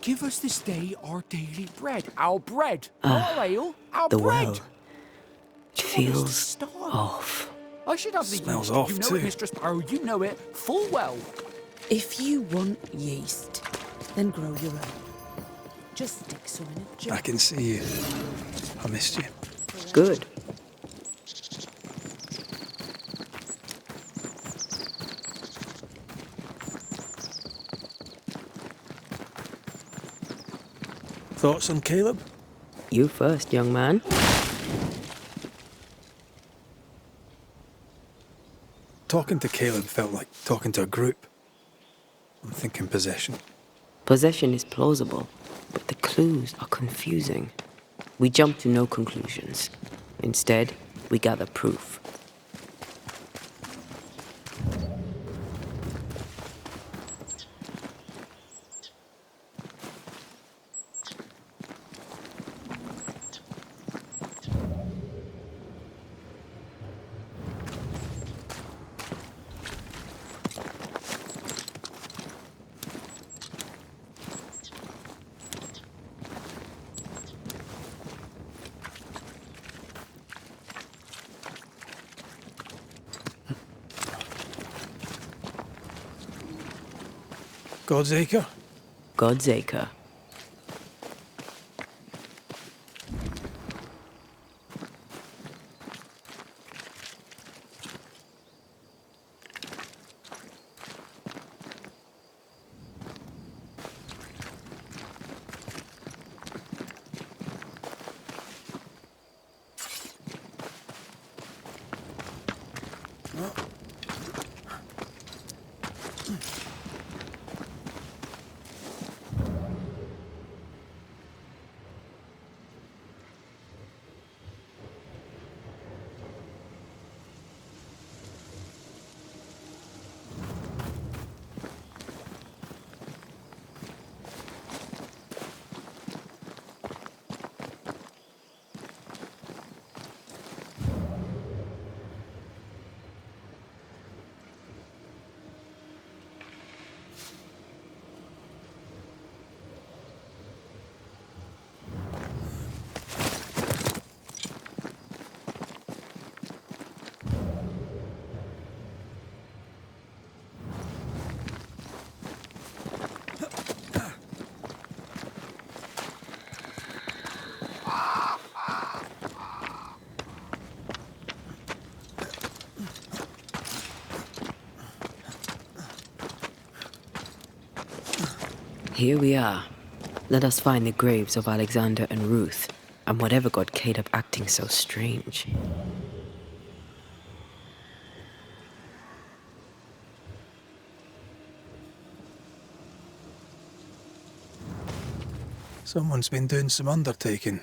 Give us this day our daily bread. Our bread. Not our ale. Our The bread. well. It feels off. I should have the Smells yeast. off You know too. it, Mistress Barrow. You know it full well. If you want yeast, then grow your own. Just stick some in a jar. I can see you. I missed you. Good. Thoughts on Caleb? You first, young man. Talking to Caleb felt like talking to a group. I'm thinking possession. Possession is plausible, but the clues are confusing. We jump to no conclusions. Instead, we gather proof. God's Acre? God's Acre. Here we are. Let us find the graves of Alexander and Ruth, and whatever got Caleb acting so strange. Someone's been doing some undertaking.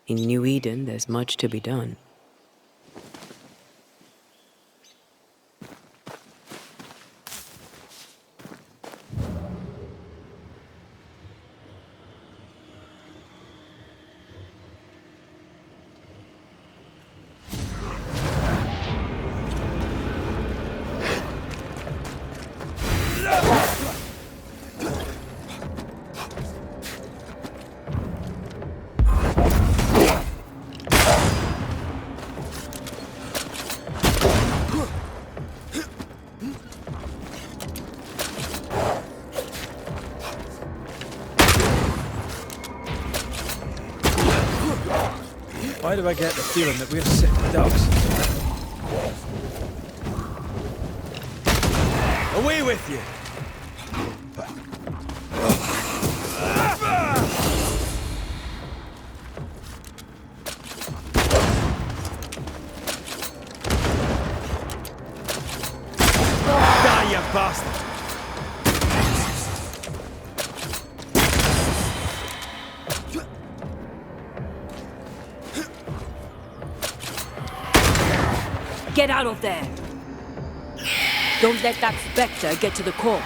In New Eden, there's much to be done. Why do I get the feeling that we're sitting ducks? Away with you! bastard! Get out of there! Don't let that spectre get to the corpse.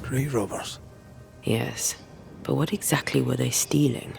Grave robbers. Yes, but what exactly were they stealing?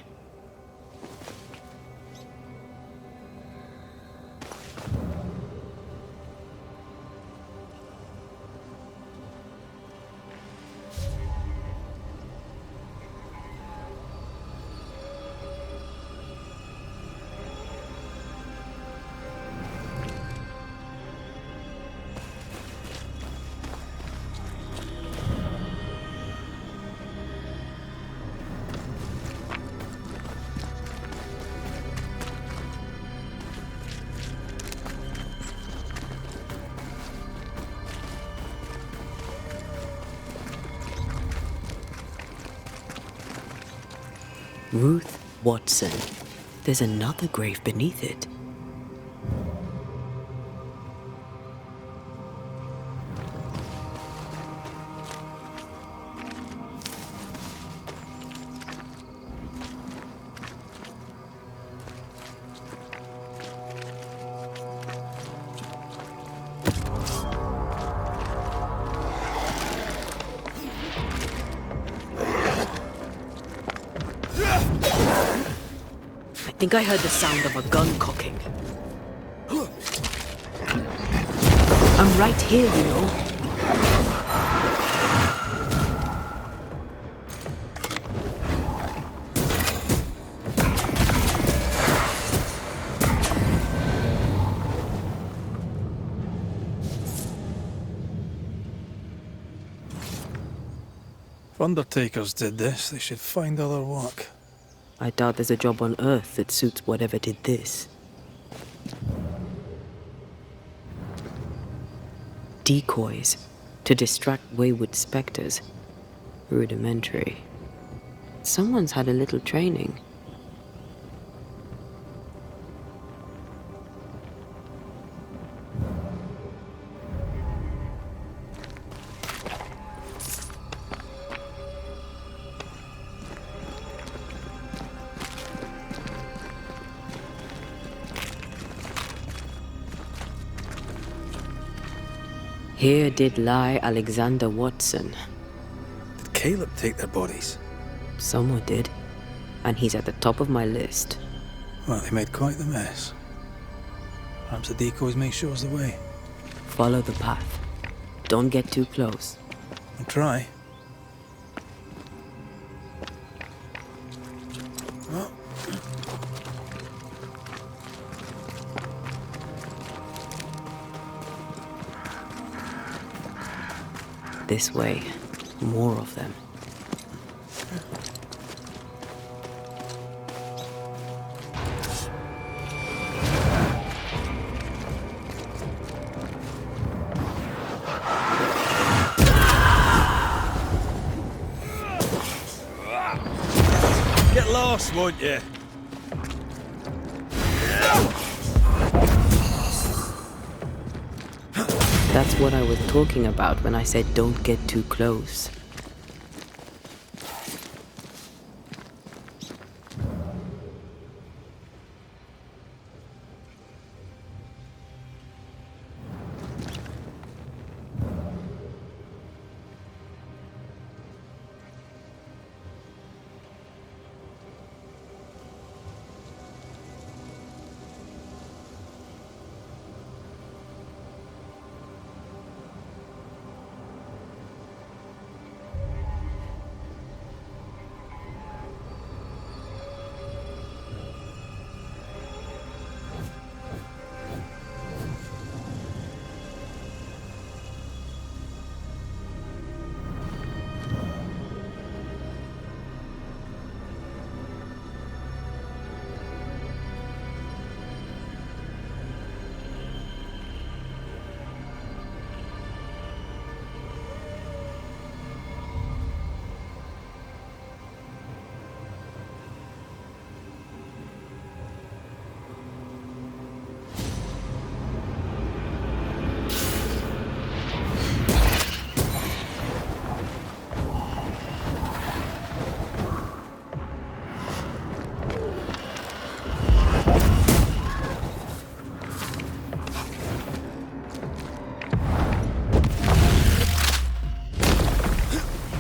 Ruth Watson. There's another grave beneath it. I think I heard the sound of a gun cocking. I'm right here, you know. If undertakers did this, they should find other work. I doubt there's a job on Earth that suits whatever did this. Decoys to distract wayward specters. Rudimentary. Someone's had a little training. Here did lie Alexander Watson. Did Caleb take their bodies? Someone did. And he's at the top of my list. Well, they made quite the mess. Perhaps the decoys may show us the way. Follow the path. Don't get too close. I'll try. This way. More of them. Get lost, won't you? That's what I was talking about when I said don't get too close.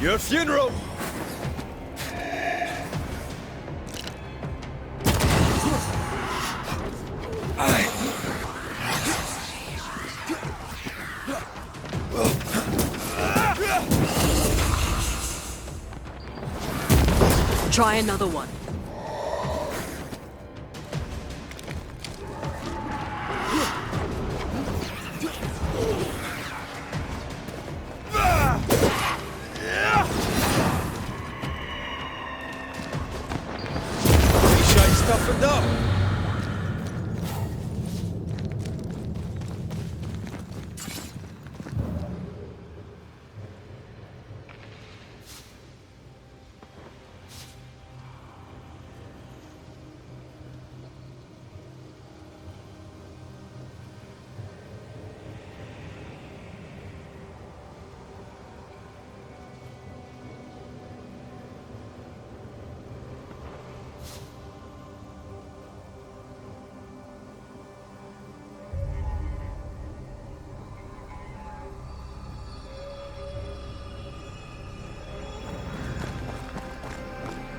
Your funeral! Try another one. Toughened up.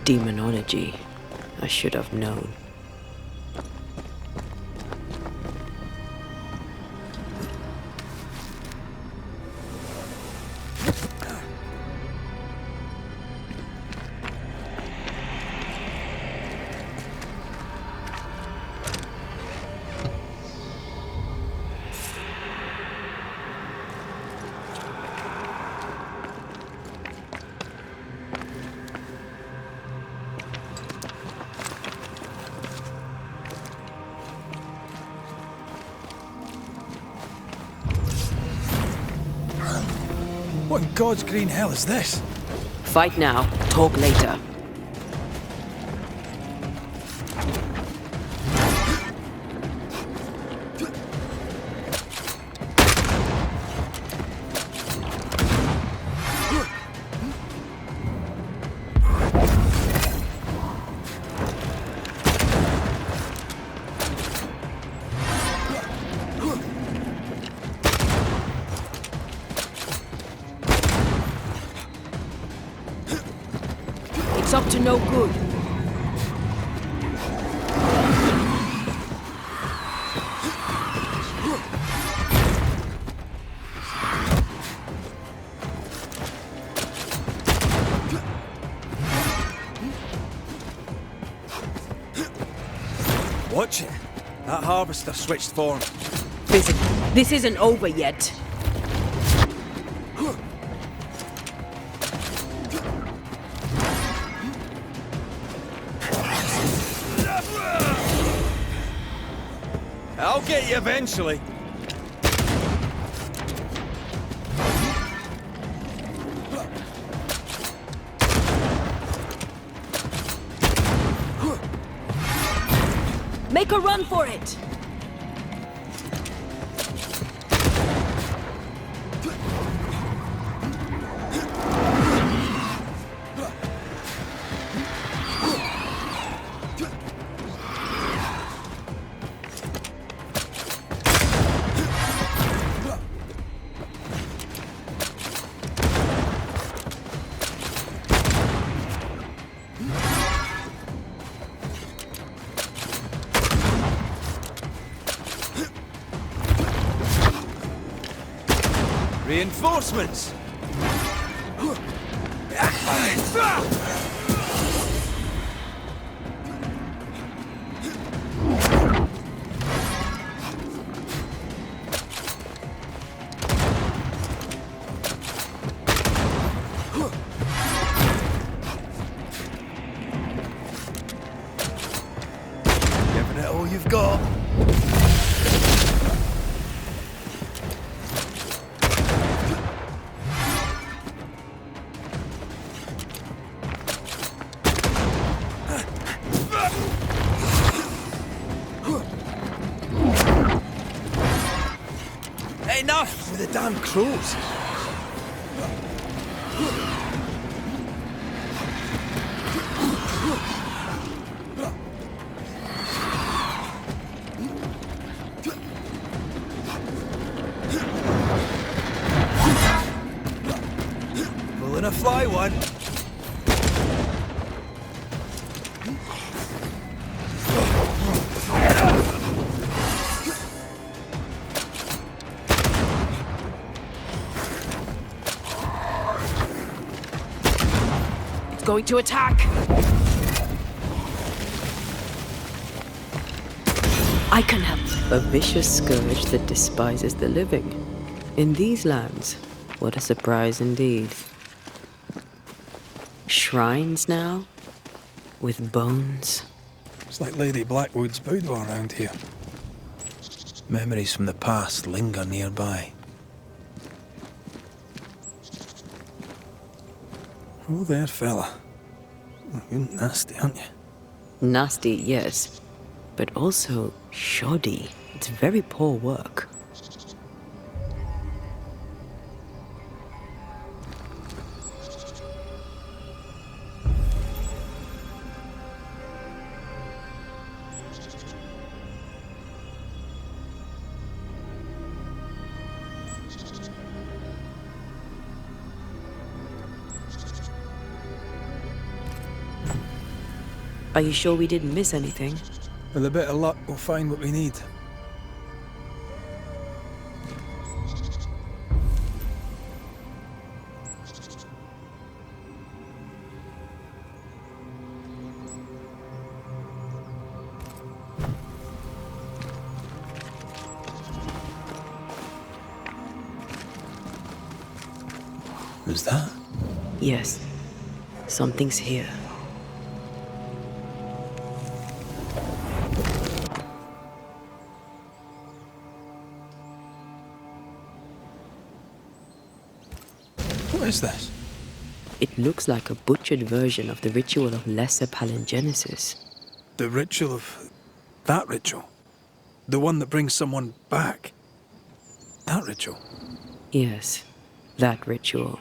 Demonology. I should have known. What in God's green hell is this? Fight now, talk later. It's up to no good. Watch it. That harvester switched form. This isn't over yet. I'll get you eventually. Make a run for it! Reinforcements! Giving it all you've got. Enough with the damn crows. Full enough fly one. It's going to attack! I can help. A vicious scourge that despises the living. In these lands, what a surprise indeed. Shrines now? With bones? It's like Lady Blackwood's boudoir around here. Memories from the past linger nearby. Oh, there, fella. You're nasty, aren't you? Nasty, yes. But also shoddy. It's very poor work. Are you sure we didn't miss anything? With a bit of luck, we'll find what we need. Was that? Yes. Something's here. What is this? It looks like a butchered version of the ritual of Lesser Palingenesis. The ritual of... that ritual? The one that brings someone back? That ritual? Yes, that ritual.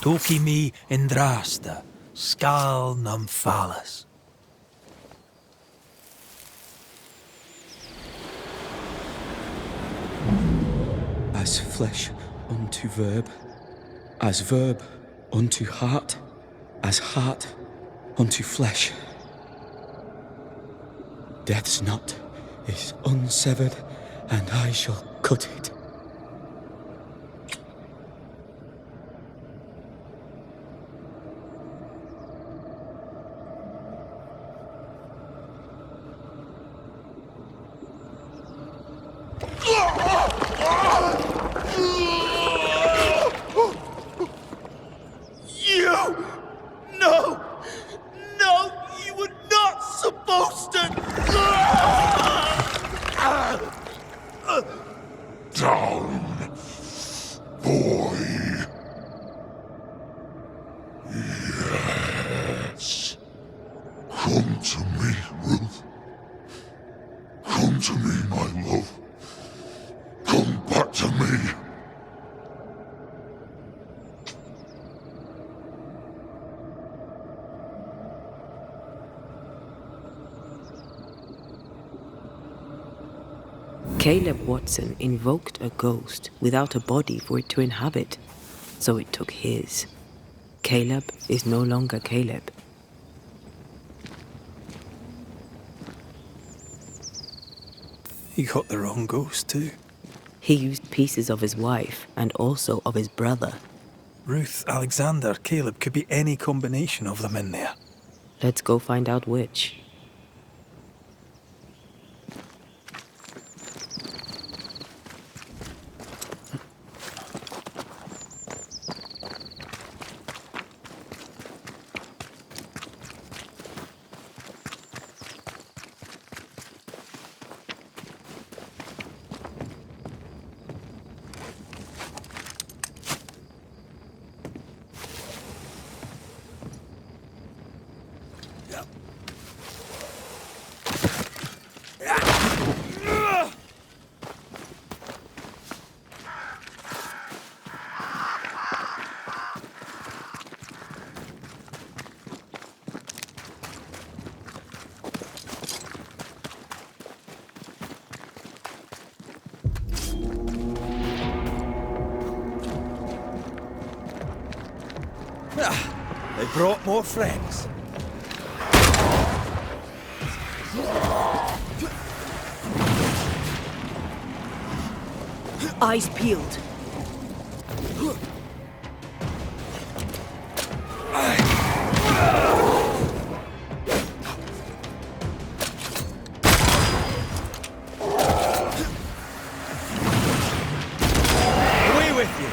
Toki mi indrasta, skal numphalas. As flesh unto verb, as verb unto heart, as heart unto flesh. Death's knot is unsevered, and I shall cut it. Come to me, Ruth. Come to me, my love. Come back to me. Caleb Watson invoked a ghost without a body for it to inhabit, so it took his. Caleb is no longer Caleb. He got the wrong ghost, too. He used pieces of his wife and also of his brother. Ruth, Alexander, Caleb, could be any combination of them in there. Let's go find out which. They brought more friends. Eyes peeled. Away with you!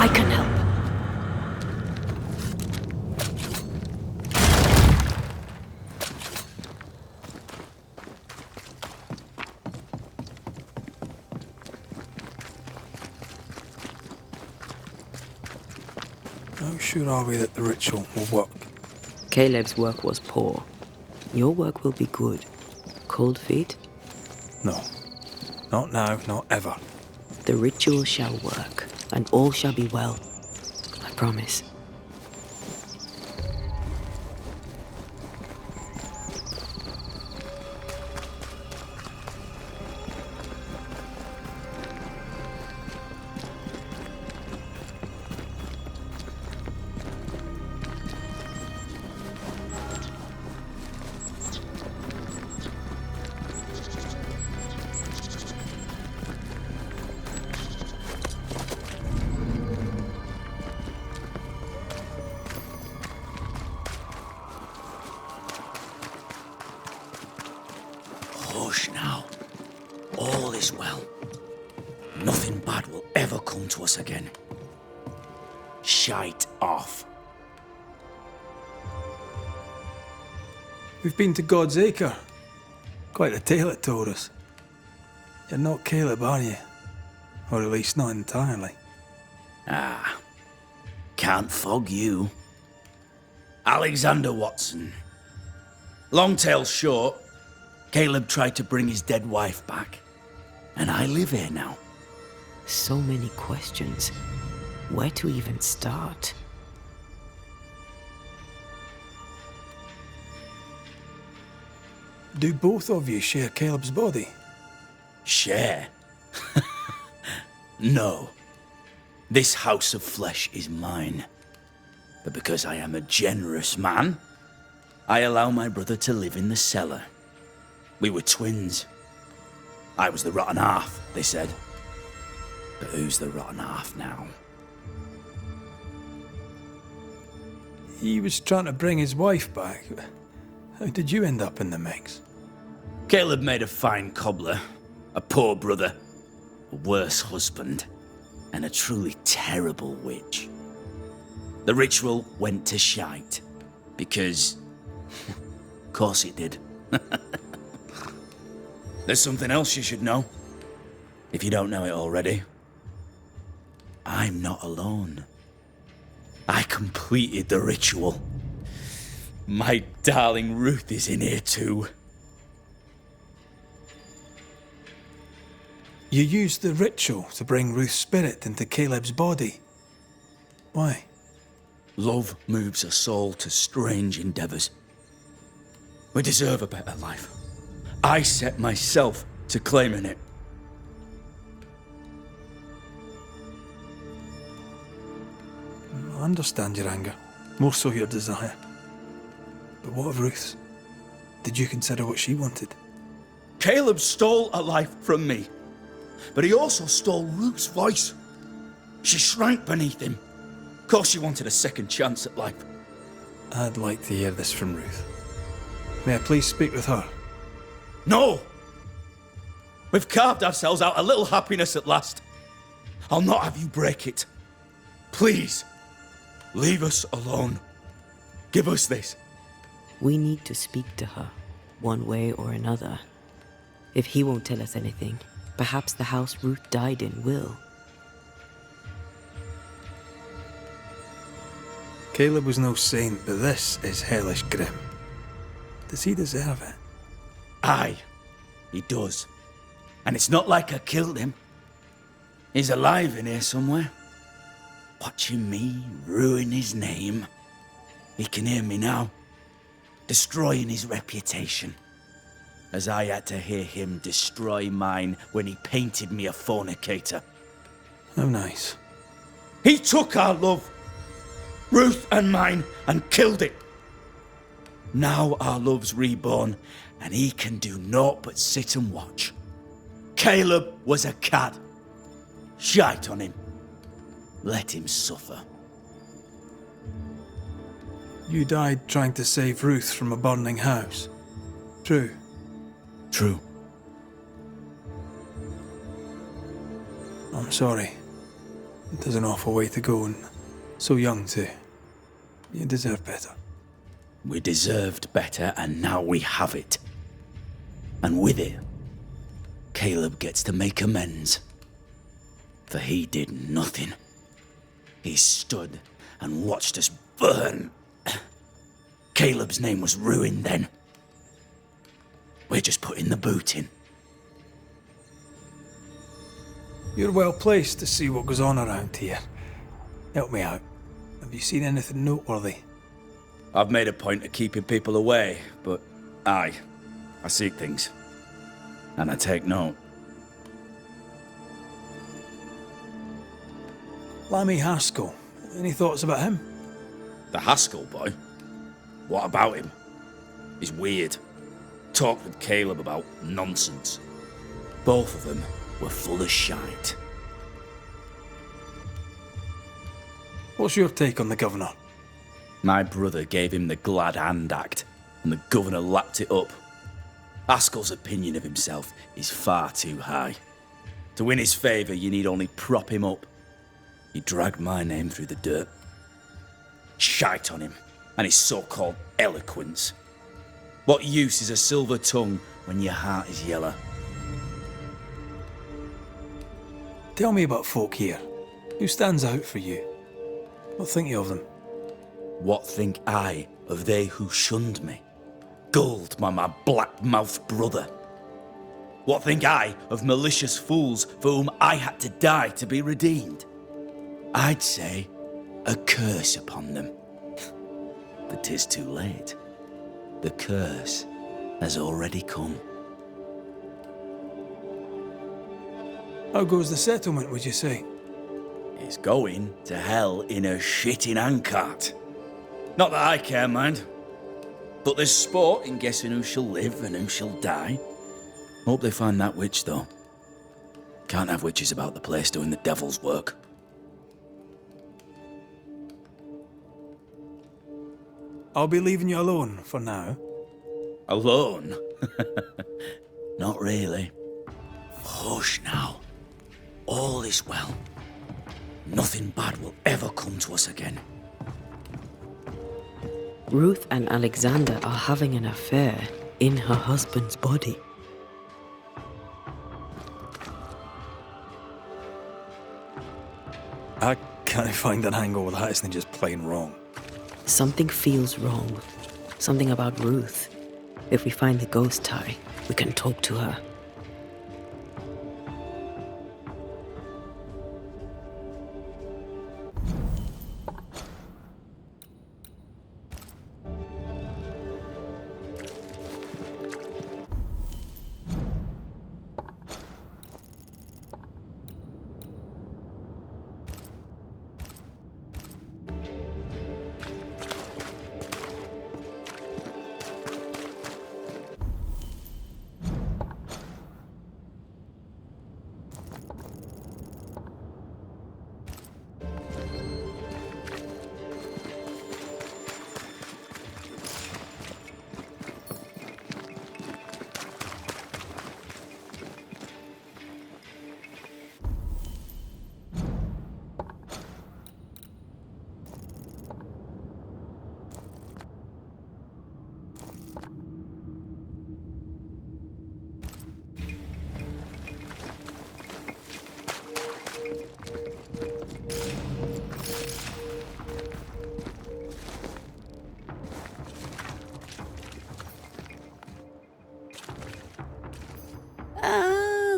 I can help. How sure are we that the ritual will work? Caleb's work was poor. Your work will be good. Cold feet? No. Not now, not ever. The ritual shall work, and all shall be well. I promise. Hush now. All is well. Nothing bad will ever come to us again. Shite off. We've been to God's Acre. Quite a tale it told us. You're not Caleb, are you? Or at least not entirely. Ah. Can't fog you. Alexander Watson. Long tale short, Caleb tried to bring his dead wife back. And I live here now. So many questions. Where to even start? Do both of you share Caleb's body? Share? No. This house of flesh is mine. But because I am a generous man, I allow my brother to live in the cellar. We were twins. I was the rotten half, they said. But who's the rotten half now? He was trying to bring his wife back. How did you end up in the mix? Caleb made a fine cobbler, a poor brother, a worse husband, and a truly terrible witch. The ritual went to shite, because... of course it did. There's something else you should know, if you don't know it already. I'm not alone. I completed the ritual. My darling Ruth is in here too. You used the ritual to bring Ruth's spirit into Caleb's body. Why? Love moves a soul to strange endeavors. We deserve a better life. I set myself to claiming it. I understand your anger, more so your desire. But what of Ruth's? Did you consider what she wanted? Caleb stole a life from me, but he also stole Ruth's voice. She shrank beneath him. Of course she wanted a second chance at life. I'd like to hear this from Ruth. May I please speak with her? No! We've carved ourselves out a little happiness at last. I'll not have you break it. Please, leave us alone. Give us this. We need to speak to her, one way or another. If he won't tell us anything, perhaps the house Ruth died in will. Caleb was no saint, but this is hellish grim. Does he deserve it? Aye, he does. And it's not like I killed him. He's alive in here somewhere. Watching me ruin his name. He can hear me now. Destroying his reputation. As I had to hear him destroy mine when he painted me a fornicator. How nice. He took our love, Ruth and mine, and killed it. Now our love's reborn, and he can do naught but sit and watch. Caleb was a cad. Shite on him. Let him suffer. You died trying to save Ruth from a burning house. True. True. I'm sorry. It is an awful way to go, and so young too. You deserve better. We deserved better, and now we have it. And with it, Caleb gets to make amends. For he did nothing. He stood and watched us burn. Caleb's name was ruined then. We're just putting the boot in. You're well placed to see what goes on around here. Help me out. Have you seen anything noteworthy? I've made a point of keeping people away, but aye, I seek things. And I take note. Lammy Haskell. Any thoughts about him? The Haskell boy? What about him? He's weird. Talked with Caleb about nonsense. Both of them were full of shite. What's your take on the governor? My brother gave him the glad hand act, and the governor lapped it up. Haskell's opinion of himself is far too high. To win his favour, you need only prop him up. He dragged my name through the dirt. Shite on him, and his so-called eloquence. What use is a silver tongue when your heart is yellow? Tell me about folk here. Who stands out for you? What think you of them? What think I of they who shunned me, gulled by my black-mouthed brother? What think I of malicious fools for whom I had to die to be redeemed? I'd say a curse upon them. But 'tis too late. The curse has already come. How goes the settlement, would you say? It's going to hell in a shitting handcart. Not that I care, mind. But there's sport in guessing who shall live and who shall die. Hope they find that witch, though. Can't have witches about the place doing the devil's work. I'll be leaving you alone for now. Alone? Not really. Hush now. All is well. Nothing bad will ever come to us again. Ruth and Alexander are having an affair in her husband's body. I can't find an angle where that isn't just plain wrong. Something feels wrong. Something about Ruth. If we find the ghost tie, we can talk to her.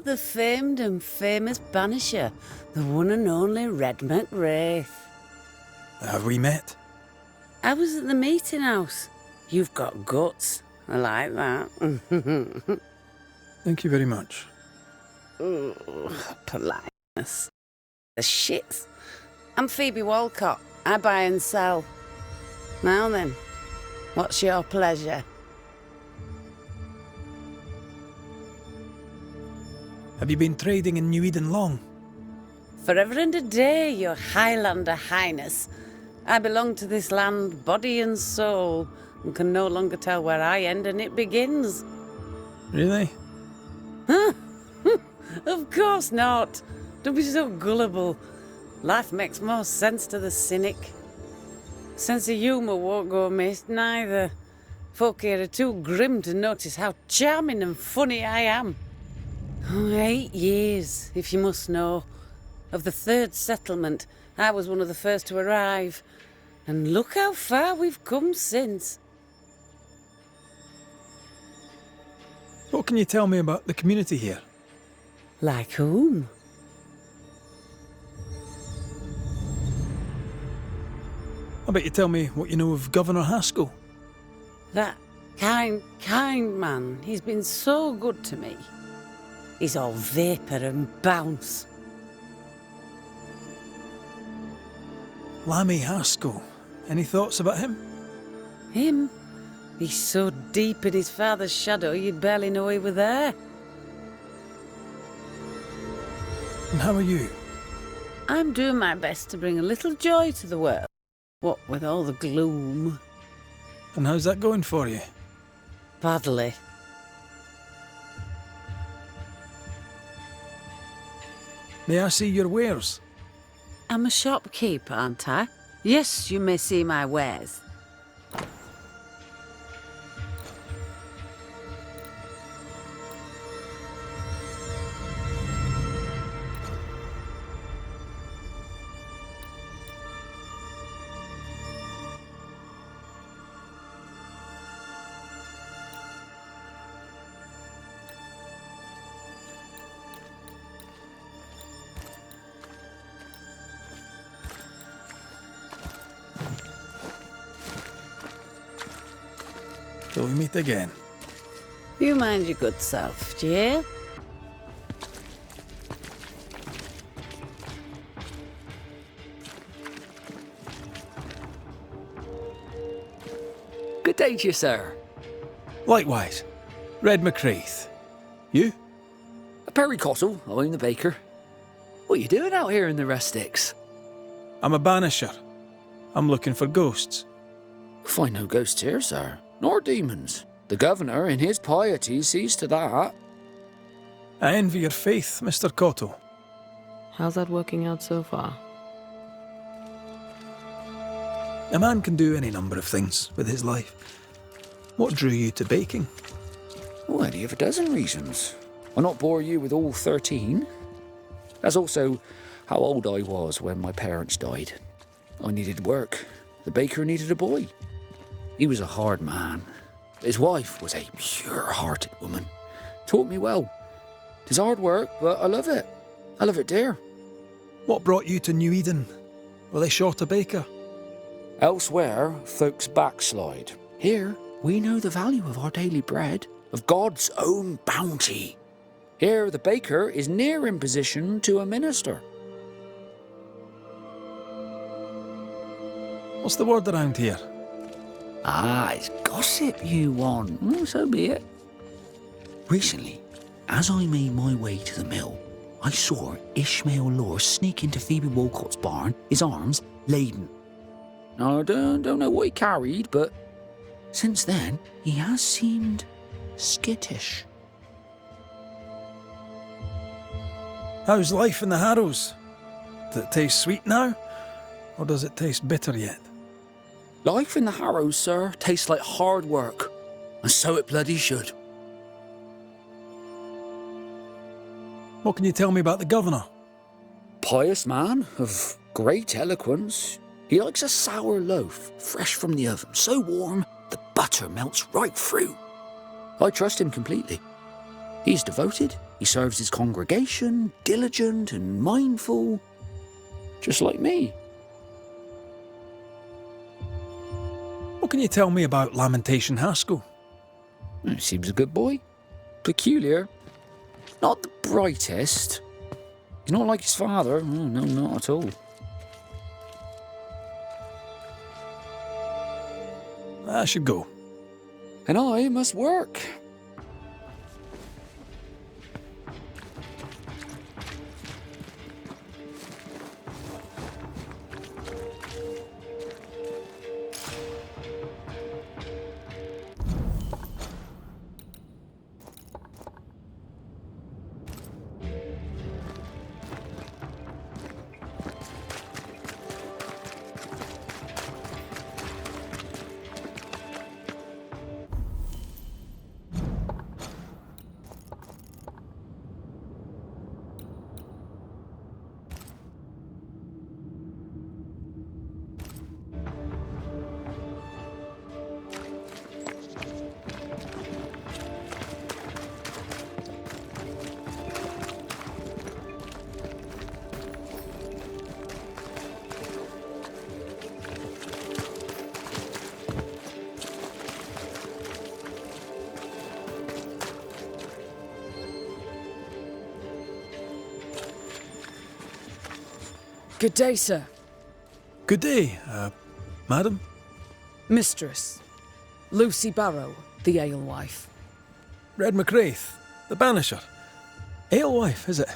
the famed and famous Banisher, the one and only Red Raith. Have we met? I was at the meeting house. You've got guts. I like that. Thank you very much. Ooh, politeness. The shits. I'm Phoebe Walcott. I buy and sell. Now then, what's your pleasure? Have you been trading in New Eden long? Forever and a day, your Highlander Highness. I belong to this land, body and soul, and can no longer tell where I end and it begins. Really? Huh? Of course not. Don't be so gullible. Life makes more sense to the cynic. Sense of humour won't go amiss, neither. Folk here are too grim to notice how charming and funny I am. 8 years, if you must know. Of the third settlement, I was one of the first to arrive. And look how far we've come since. What can you tell me about the community here? Like whom? I bet you tell me what you know of Governor Haskell. That kind man. He's been so good to me. He's all vapour and bounce. Lammy Haskell. Any thoughts about him? Him? He's so deep in his father's shadow you'd barely know he were there. And how are you? I'm doing my best to bring a little joy to the world. What with all the gloom. And how's that going for you? Badly. May I see your wares? I'm a shopkeeper, aren't I? Yes, you may see my wares. Till we meet again. You mind your good self, do you hear? Good day to you, sir. Likewise. Red McRaith. You? Perry Cottle, I'm the baker. What are you doing out here in the rustics? I'm a banisher. I'm looking for ghosts. Find no ghosts here, sir, nor demons. The governor, in his piety, sees to that. I envy your faith, Mr. Cottle. How's that working out so far? A man can do any number of things with his life. What drew you to baking? Well, any of a dozen reasons. I'll not bore you with all 13. That's also how old I was when my parents died. I needed work. The baker needed a boy. He was a hard man. His wife was a pure-hearted woman. Taught me well. 'Tis hard work, but I love it. I love it dear. What brought you to New Eden? Were they short a baker? Elsewhere, folks backslide. Here, we know the value of our daily bread, of God's own bounty. Here, the baker is near in position to a minister. What's the word around here? Ah, it's gossip you want. So be it. Recently, as I made my way to the mill, I saw Ishmael Lore sneak into Phoebe Walcott's barn, his arms laden. Now, I don't know what he carried, but since then, he has seemed skittish. How's life in the Harrows? Does it taste sweet now? Or does it taste bitter yet? Life in the Harrows, sir, tastes like hard work. And so it bloody should. What can you tell me about the governor? Pious man of great eloquence. He likes a sour loaf, fresh from the oven, so warm the butter melts right through. I trust him completely. He's devoted, he serves his congregation, diligent and mindful, just like me. What can you tell me about Lamentation Haskell? Seems a good boy. Peculiar. Not the brightest. He's not like his father. Oh, no, not at all. I should go. And I must work. Good day, sir. Good day, madam. Mistress. Lucy Barrow, the alewife. Red McRaith, the Banisher. Alewife, is it?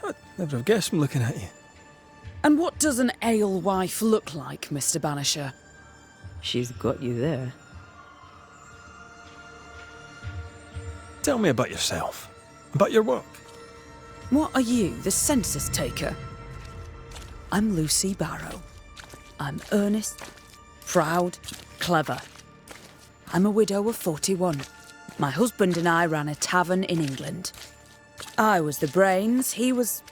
I'd never have guessed from looking at you. And what does an alewife look like, Mr. Banisher? She's got you there. Tell me about yourself. About your work. What are you, the census taker? I'm Lucy Barrow. I'm earnest, proud, clever. I'm a widow of 41. My husband and I ran a tavern in England. I was the brains, he was...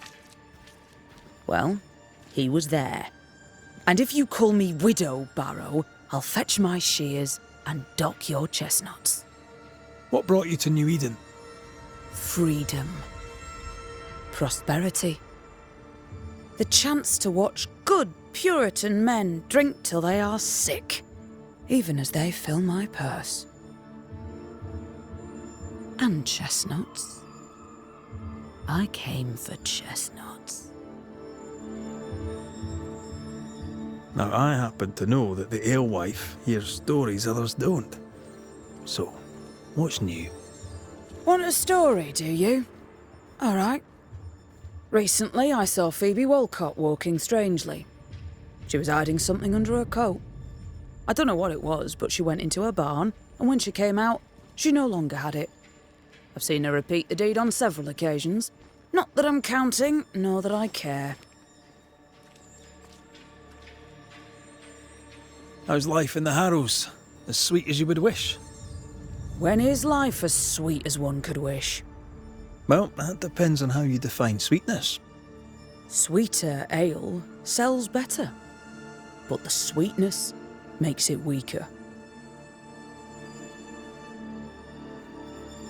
well, he was there. And if you call me Widow Barrow, I'll fetch my shears and dock your chestnuts. What brought you to New Eden? Freedom. Prosperity. The chance to watch good Puritan men drink till they are sick, even as they fill my purse. And chestnuts. I came for chestnuts. Now, I happen to know that the alewife hears stories others don't. So, what's new? Want a story, do you? All right. Recently, I saw Phoebe Walcott walking strangely. She was hiding something under her coat. I don't know what it was, but she went into her barn, and when she came out, she no longer had it. I've seen her repeat the deed on several occasions. Not that I'm counting, nor that I care. How's life in the Harrows? As sweet as you would wish? When is life as sweet as one could wish? Well, that depends on how you define sweetness. Sweeter ale sells better, but the sweetness makes it weaker.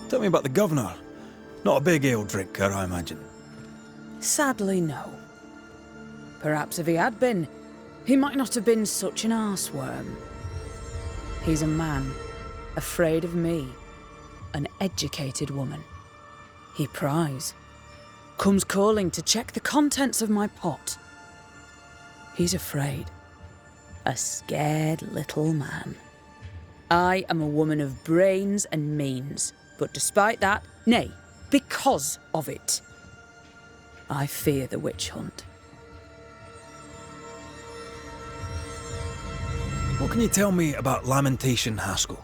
Tell me about the governor. Not a big ale drinker, I imagine. Sadly, no. Perhaps if he had been, he might not have been such an arseworm. He's a man, afraid of me, an educated woman. He pries, comes calling to check the contents of my pot. He's afraid, a scared little man. I am a woman of brains and means, but despite that, nay, because of it, I fear the witch hunt. What can you tell me about Lamentation Haskell?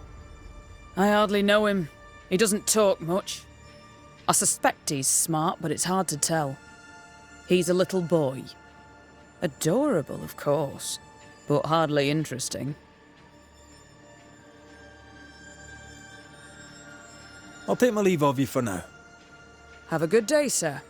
I hardly know him. He doesn't talk much. I suspect he's smart, but it's hard to tell. He's a little boy. Adorable, of course, but hardly interesting. I'll take my leave of you for now. Have a good day, sir.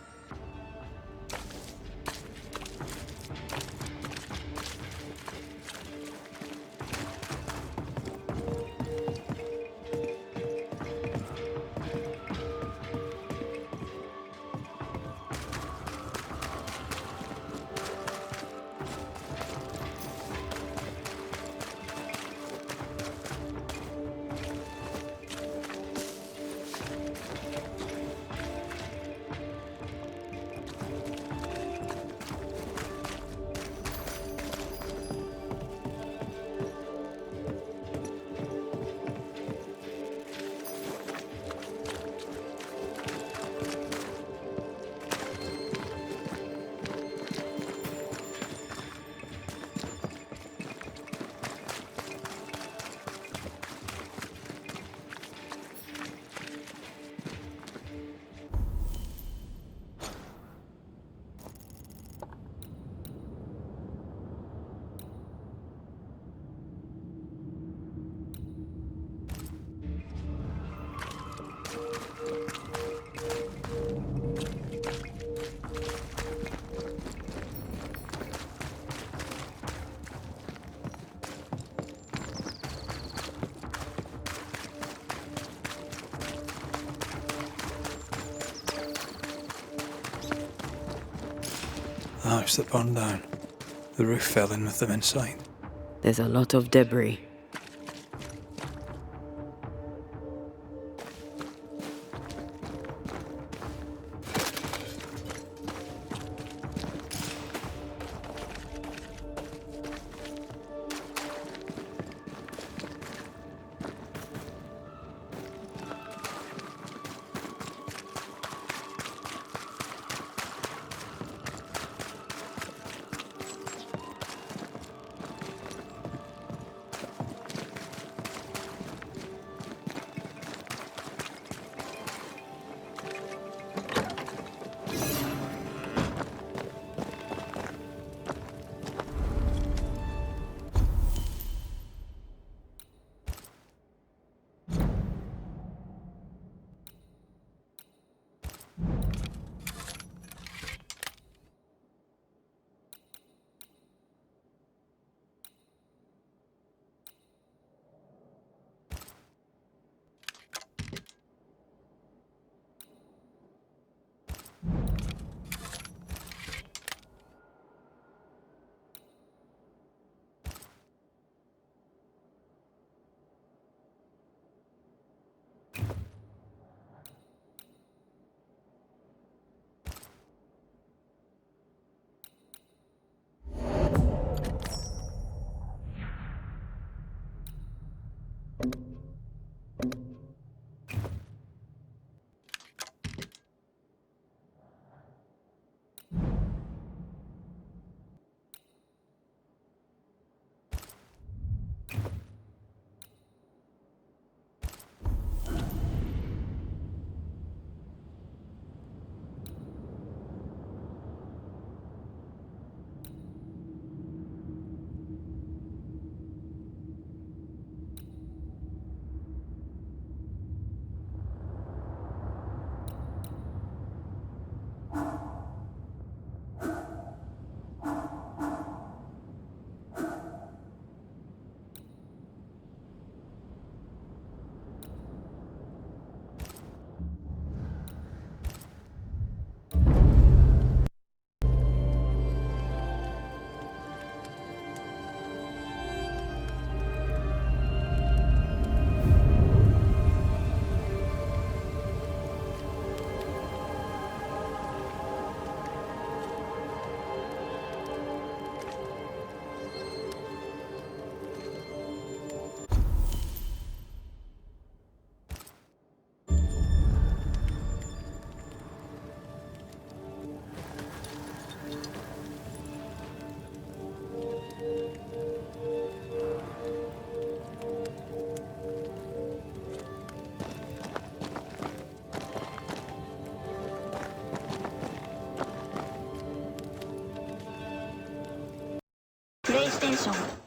house that burned down. The roof fell in with them inside. There's a lot of debris. PlayStation